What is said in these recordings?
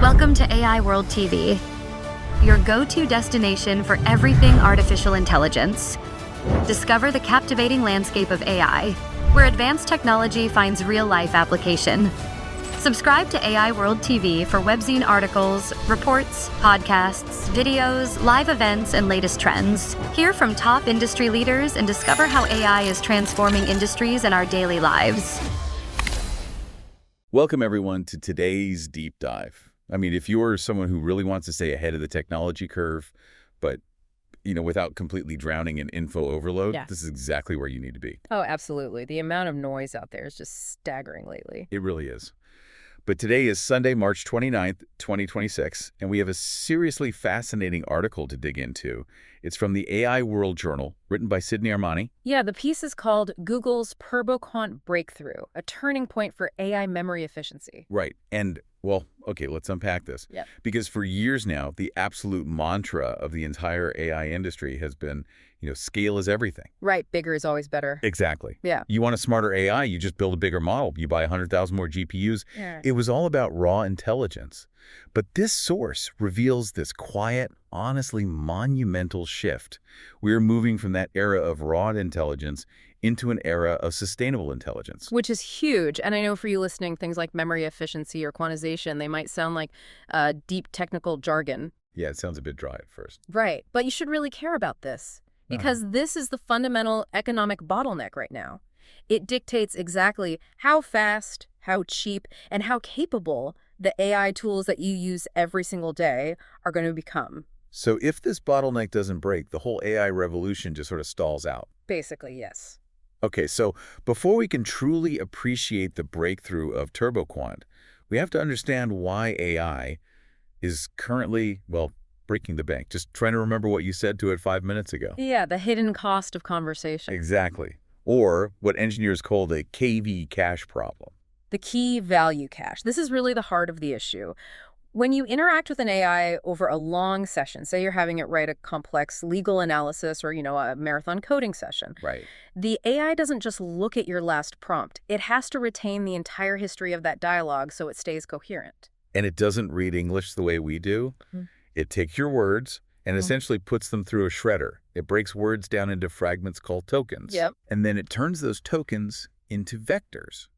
Welcome to AI World TV, your go-to destination for everything artificial intelligence. Discover the captivating landscape of AI, where advanced technology finds real-life application. Subscribe to AI World TV for webzine articles, reports, podcasts, videos, live events, and latest trends. Hear from top industry leaders and discover how AI is transforming industries and our daily lives. Welcome, everyone, to today's deep dive. I mean, if you're someone who really wants to stay ahead of the technology curve, but, without completely drowning in info overload, This is exactly where you need to be. Oh, absolutely. The amount of noise out there is just staggering lately. It really is. But today is Sunday, March 29th, 2026, and we have a seriously fascinating article to dig into. It's from the AI World Journal, written by Sydney Armani. Yeah, the piece is called Google's TurboQuant Breakthrough, a turning point for AI memory efficiency. Right. And, well, okay, let's unpack this. Yep. Because for years now, the absolute mantra of the entire AI industry has been, scale is everything. Right, bigger is always better. Exactly. Yeah. You want a smarter AI, you just build a bigger model. You buy 100,000 more GPUs. Yeah. It was all about raw intelligence. But this source reveals this quiet, honestly monumental shift. We're moving from that era of raw intelligence into an era of sustainable intelligence. Which is huge. And I know for you listening, things like memory efficiency or quantization, they might sound like deep technical jargon. Yeah, it sounds a bit dry at first. Right. But you should really care about this, because this is the fundamental economic bottleneck right now. It dictates exactly how fast, how cheap, and how capable the AI tools that you use every single day are going to become. So if this bottleneck doesn't break, the whole AI revolution just sort of stalls out. Basically, yes. Okay, so before we can truly appreciate the breakthrough of TurboQuant, we have to understand why AI is currently, breaking the bank. Just trying to remember what you said to it 5 minutes ago. Yeah, the hidden cost of conversation. Exactly. Or what engineers call the KV cache problem. The key value cache. This is really the heart of the issue. When you interact with an AI over a long session, say you're having it write a complex legal analysis or, a marathon coding session. Right. The AI doesn't just look at your last prompt. It has to retain the entire history of that dialogue so it stays coherent. And it doesn't read English the way we do. It takes your words and essentially puts them through a shredder. It breaks words down into fragments called tokens. Yep. And then it turns those tokens into vectors.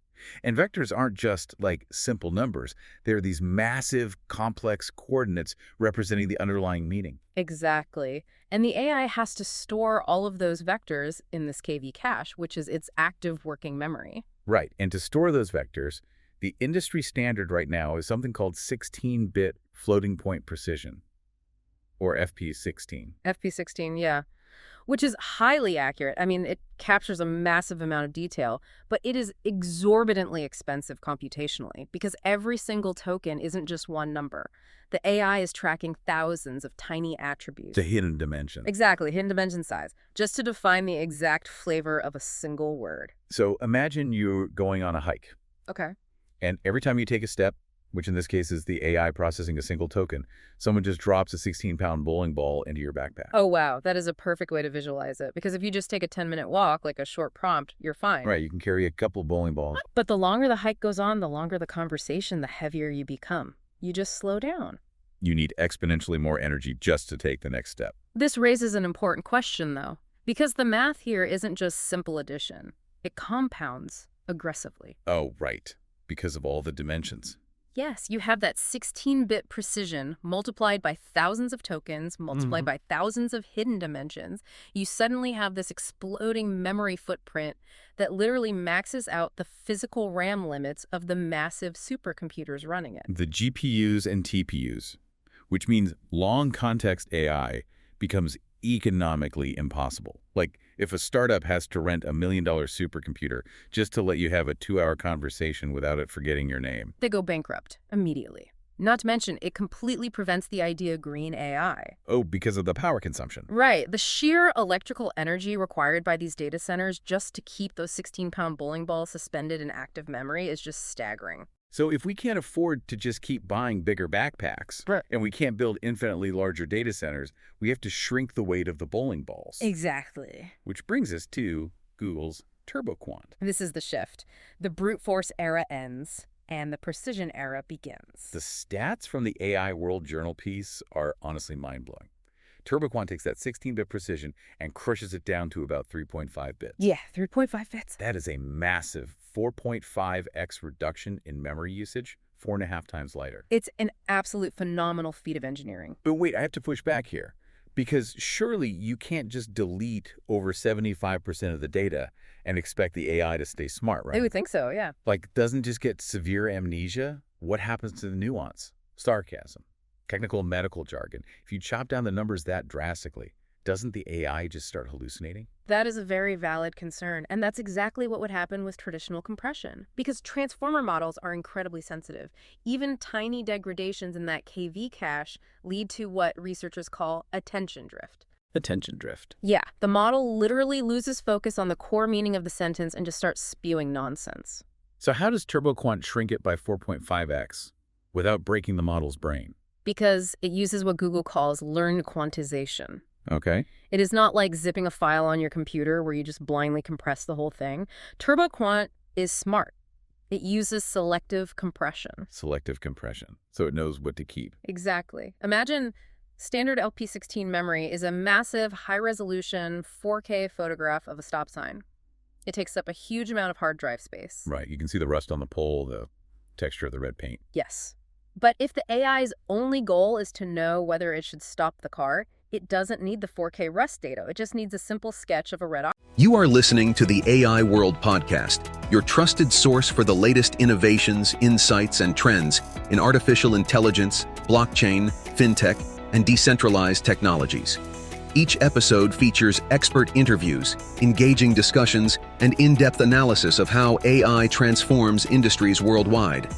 And vectors aren't just like simple numbers. They're these massive, complex coordinates representing the underlying meaning. Exactly. And the AI has to store all of those vectors in this KV cache, which is its active working memory. Right. And to store those vectors, the industry standard right now is something called 16-bit floating point precision, or FP16. FP16, yeah. Which is highly accurate. I mean, it captures a massive amount of detail, but it is exorbitantly expensive computationally because every single token isn't just one number. The AI is tracking thousands of tiny attributes. The hidden dimension. Exactly, hidden dimension size, just to define the exact flavor of a single word. So imagine you're going on a hike. Okay. And every time you take a step, which in this case is the AI processing a single token, someone just drops a 16-pound bowling ball into your backpack. Oh, wow. That is a perfect way to visualize it. Because if you just take a 10-minute walk, like a short prompt, you're fine. Right, you can carry a couple bowling balls. But the longer the hike goes on, the longer the conversation, the heavier you become. You just slow down. You need exponentially more energy just to take the next step. This raises an important question, though, because the math here isn't just simple addition. It compounds aggressively. Oh, right, because of all the dimensions. Yes, you have that 16-bit precision multiplied by thousands of tokens, multiplied by thousands of hidden dimensions. You suddenly have this exploding memory footprint that literally maxes out the physical RAM limits of the massive supercomputers running it. The GPUs and TPUs, which means long context AI, becomes economically impossible. Like if a startup has to rent $1 million supercomputer just to let you have a 2-hour conversation without it forgetting your name. They go bankrupt immediately. Not to mention, it completely prevents the idea of green AI. Oh, because of the power consumption. Right. The sheer electrical energy required by these data centers just to keep those 16-pound bowling balls suspended in active memory is just staggering. So if we can't afford to just keep buying bigger backpacks, and we can't build infinitely larger data centers, we have to shrink the weight of the bowling balls. Exactly. Which brings us to Google's TurboQuant. This is the shift. The brute force era ends. and the precision era begins. The stats from the AI World Journal piece are honestly mind-blowing. TurboQuant takes that 16-bit precision and crushes it down to about 3.5 bits. Yeah, 3.5 bits. That is a massive 4.5x reduction in memory usage, 4.5 times lighter. It's an absolute phenomenal feat of engineering. But wait, I have to push back here. Because surely you can't just delete over 75% of the data and expect the AI to stay smart, right? I would think so, yeah. Like, doesn't just get severe amnesia? What happens to the nuance, sarcasm, technical medical jargon? If you chop down the numbers that drastically, doesn't the AI just start hallucinating? That is a very valid concern, and that's exactly what would happen with traditional compression. Because transformer models are incredibly sensitive. Even tiny degradations in that KV cache lead to what researchers call attention drift. Attention drift. Yeah, the model literally loses focus on the core meaning of the sentence and just starts spewing nonsense. So how does TurboQuant shrink it by 4.5x without breaking the model's brain? Because it uses what Google calls learned quantization. Okay. It is not like zipping a file on your computer where you just blindly compress the whole thing. TurboQuant is smart. It uses selective compression. Selective compression. So it knows what to keep. Exactly. Imagine standard LP16 memory is a massive, high-resolution 4K photograph of a stop sign. It takes up a huge amount of hard drive space. Right. You can see the rust on the pole, the texture of the red paint. Yes. But if the AI's only goal is to know whether it should stop the car, it doesn't need the 4K rust data. It just needs a simple sketch of a red object. You are listening to the AI World Podcast, your trusted source for the latest innovations, insights, and trends in artificial intelligence, blockchain, fintech, and decentralized technologies. Each episode features expert interviews, engaging discussions, and in-depth analysis of how AI transforms industries worldwide.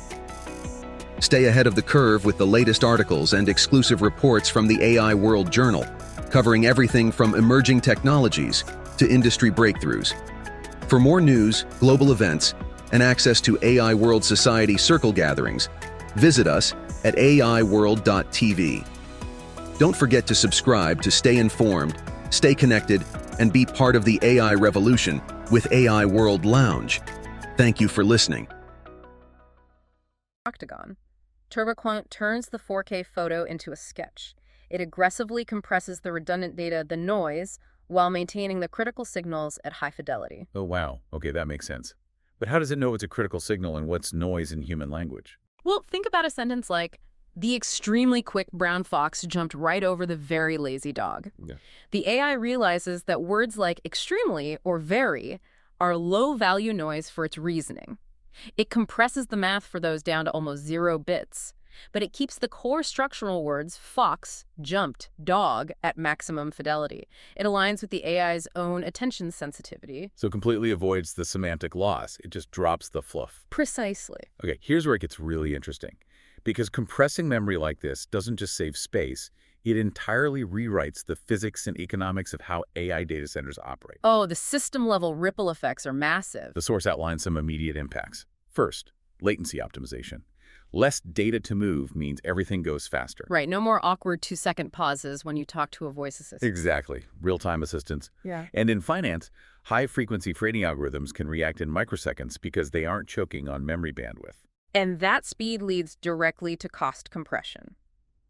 Stay ahead of the curve with the latest articles and exclusive reports from the AI World Journal, covering everything from emerging technologies to industry breakthroughs. For more news, global events, and access to AI World Society circle gatherings, visit us at aiworld.tv. Don't forget to subscribe to stay informed, stay connected, and be part of the AI revolution with AI World Lounge. Thank you for listening. Octagon. TurboQuant turns the 4K photo into a sketch. It aggressively compresses the redundant data, the noise, while maintaining the critical signals at high fidelity. Oh, wow. Okay, that makes sense. But how does it know it's a critical signal and what's noise in human language? Well, think about a sentence like, "The extremely quick brown fox jumped right over the very lazy dog." Yeah. The AI realizes that words like extremely or very are low-value noise for its reasoning. It compresses the math for those down to almost 0 bits, but it keeps the core structural words fox, jumped, dog at maximum fidelity. It aligns with the AI's own attention sensitivity. So completely avoids the semantic loss. It just drops the fluff. Precisely. Okay, here's where it gets really interesting. Because compressing memory like this doesn't just save space, it entirely rewrites the physics and economics of how AI data centers operate. Oh, the system-level ripple effects are massive. The source outlines some immediate impacts. First, latency optimization. Less data to move means everything goes faster. Right, no more awkward 2-second pauses when you talk to a voice assistant. Exactly. Real-time assistance. Yeah. And in finance, high-frequency trading algorithms can react in microseconds because they aren't choking on memory bandwidth. And that speed leads directly to cost compression.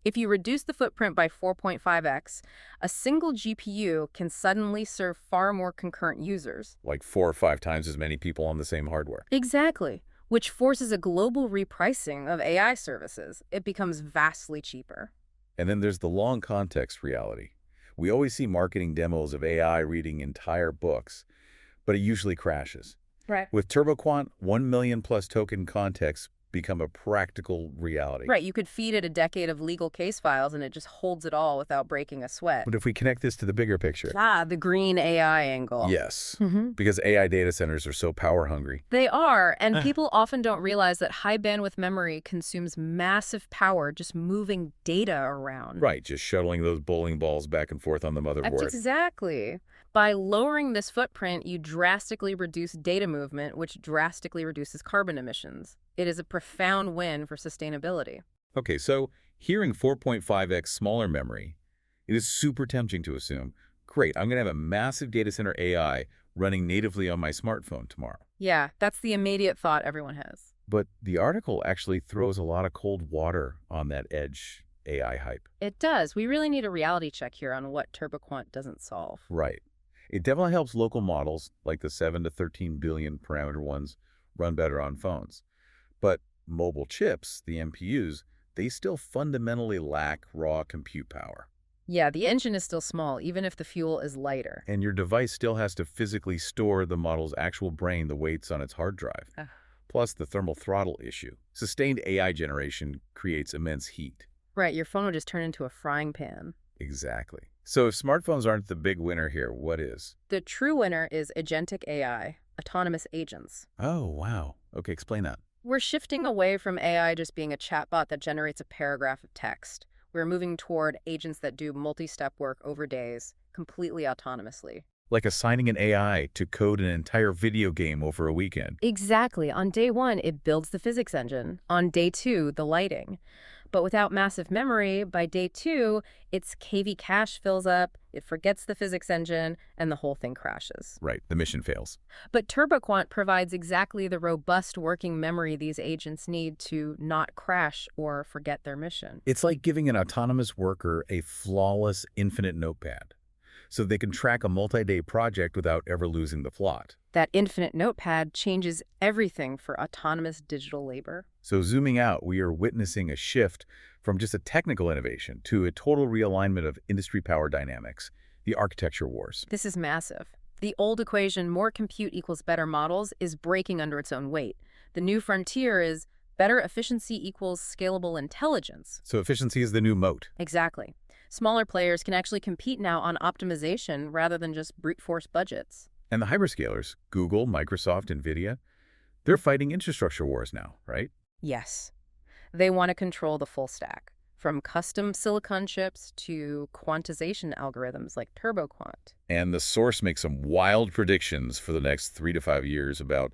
If you reduce the footprint by 4.5x, a single GPU can suddenly serve far more concurrent users. Like 4 or 5 times as many people on the same hardware. Exactly, which forces a global repricing of AI services. It becomes vastly cheaper. And then there's the long context reality. We always see marketing demos of AI reading entire books, but it usually crashes. Right. With TurboQuant, 1 million plus token contexts become a practical reality. Right, you could feed it a decade of legal case files and it just holds it all without breaking a sweat. But if we connect this to the bigger picture. The green AI angle. Yes, Mm-hmm. because AI data centers are so power hungry. They are, and people often don't realize that high bandwidth memory consumes massive power just moving data around. Right, just shuttling those bowling balls back and forth on the motherboard. That's exactly. By lowering this footprint, you drastically reduce data movement, which drastically reduces carbon emissions. It is a profound win for sustainability. Okay, so hearing 4.5x smaller memory, it is super tempting to assume, great, I'm going to have a massive data center AI running natively on my smartphone tomorrow. Yeah, that's the immediate thought everyone has. But the article actually throws a lot of cold water on that edge AI hype. It does. We really need a reality check here on what TurboQuant doesn't solve. Right. It definitely helps local models, like the 7 to 13 billion parameter ones, run better on phones. But mobile chips, the MPUs, they still fundamentally lack raw compute power. Yeah, the engine is still small, even if the fuel is lighter. And your device still has to physically store the model's actual brain, the weights on its hard drive. Plus the thermal throttle issue. Sustained AI generation creates immense heat. Right, your phone would just turn into a frying pan. Exactly. So if smartphones aren't the big winner here, what is? The true winner is agentic AI, autonomous agents. Oh, wow. Okay, explain that. We're shifting away from AI just being a chatbot that generates a paragraph of text. We're moving toward agents that do multi-step work over days, completely autonomously. Like assigning an AI to code an entire video game over a weekend. Exactly. On day one, it builds the physics engine. On day two, the lighting. But without massive memory, by day two, its KV cache fills up, it forgets the physics engine, and the whole thing crashes. Right, the mission fails. But TurboQuant provides exactly the robust working memory these agents need to not crash or forget their mission. It's like giving an autonomous worker a flawless infinite notepad, so they can track a multi-day project without ever losing the plot. That infinite notepad changes everything for autonomous digital labor. So zooming out, we are witnessing a shift from just a technical innovation to a total realignment of industry power dynamics, the architecture wars. This is massive. The old equation, more compute equals better models, is breaking under its own weight. The new frontier is better efficiency equals scalable intelligence. So efficiency is the new moat. Exactly. Smaller players can actually compete now on optimization rather than just brute force budgets. And the hyperscalers, Google, Microsoft, NVIDIA, they're fighting infrastructure wars now, right? Yes. They want to control the full stack, from custom silicon chips to quantization algorithms like TurboQuant. And the source makes some wild predictions for the next 3 to 5 years about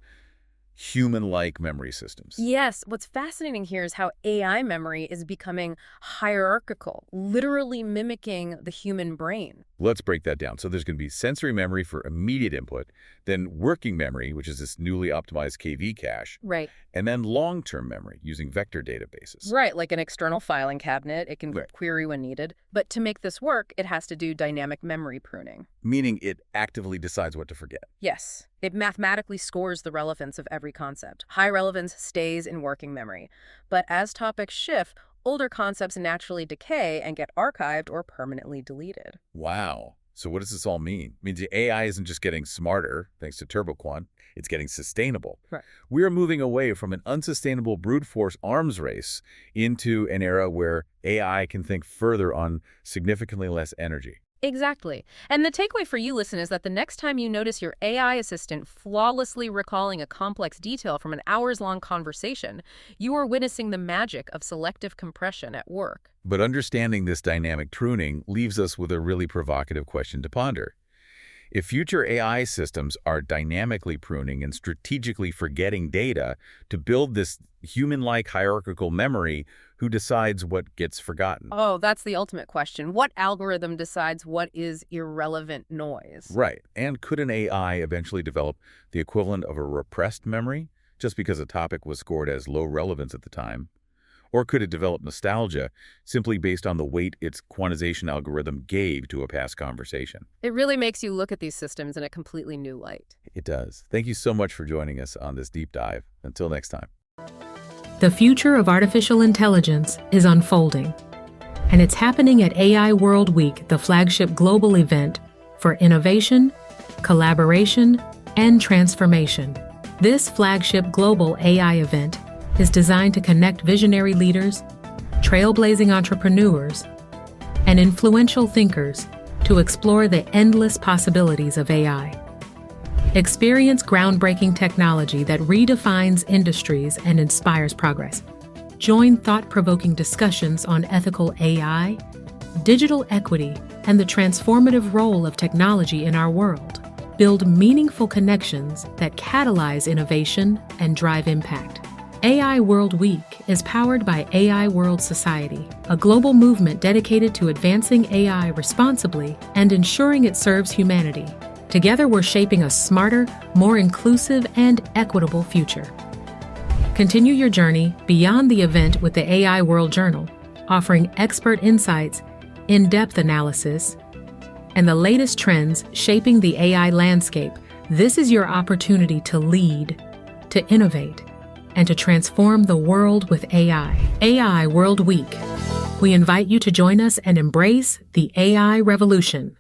human-like memory systems. Yes, what's fascinating here is how AI memory is becoming hierarchical, literally mimicking the human brain. Let's break that down. So there's going to be sensory memory for immediate input, then working memory, which is this newly optimized KV cache, Right. and then long-term memory using vector databases. Right, like an external filing cabinet, it can query when needed. But to make this work, it has to do dynamic memory pruning. Meaning it actively decides what to forget. Yes, it mathematically scores the relevance of every concept. High relevance stays in working memory. But as topics shift, older concepts naturally decay and get archived or permanently deleted. Wow. So what does this all mean? It means the AI isn't just getting smarter, thanks to TurboQuant, it's getting sustainable. Right. We are moving away from an unsustainable brute force arms race into an era where AI can think further on significantly less energy. Exactly. And the takeaway for you, listen, is that the next time you notice your AI assistant flawlessly recalling a complex detail from an hours-long conversation, you are witnessing the magic of selective compression at work. But understanding this dynamic pruning leaves us with a really provocative question to ponder. If future AI systems are dynamically pruning and strategically forgetting data to build this human-like hierarchical memory, who decides what gets forgotten? Oh, that's the ultimate question. What algorithm decides what is irrelevant noise? Right. And could an AI eventually develop the equivalent of a repressed memory just because a topic was scored as low relevance at the time? Or could it develop nostalgia simply based on the weight its quantization algorithm gave to a past conversation? It really makes you look at these systems in a completely new light. It does. Thank you so much for joining us on this deep dive. Until next time. The future of artificial intelligence is unfolding, and it's happening at AI World Week, the flagship global event for innovation, collaboration, and transformation. This flagship global AI event is designed to connect visionary leaders, trailblazing entrepreneurs, and influential thinkers to explore the endless possibilities of AI. Experience groundbreaking technology that redefines industries and inspires progress. Join thought-provoking discussions on ethical AI, digital equity, and the transformative role of technology in our world. Build meaningful connections that catalyze innovation and drive impact. AI World Week is powered by AI World Society, a global movement dedicated to advancing AI responsibly and ensuring it serves humanity. Together, we're shaping a smarter, more inclusive, and equitable future. Continue your journey beyond the event with the AI World Journal, offering expert insights, in-depth analysis, and the latest trends shaping the AI landscape. This is your opportunity to lead, to innovate, and to transform the world with AI. AI World Week. We invite you to join us and embrace the AI revolution.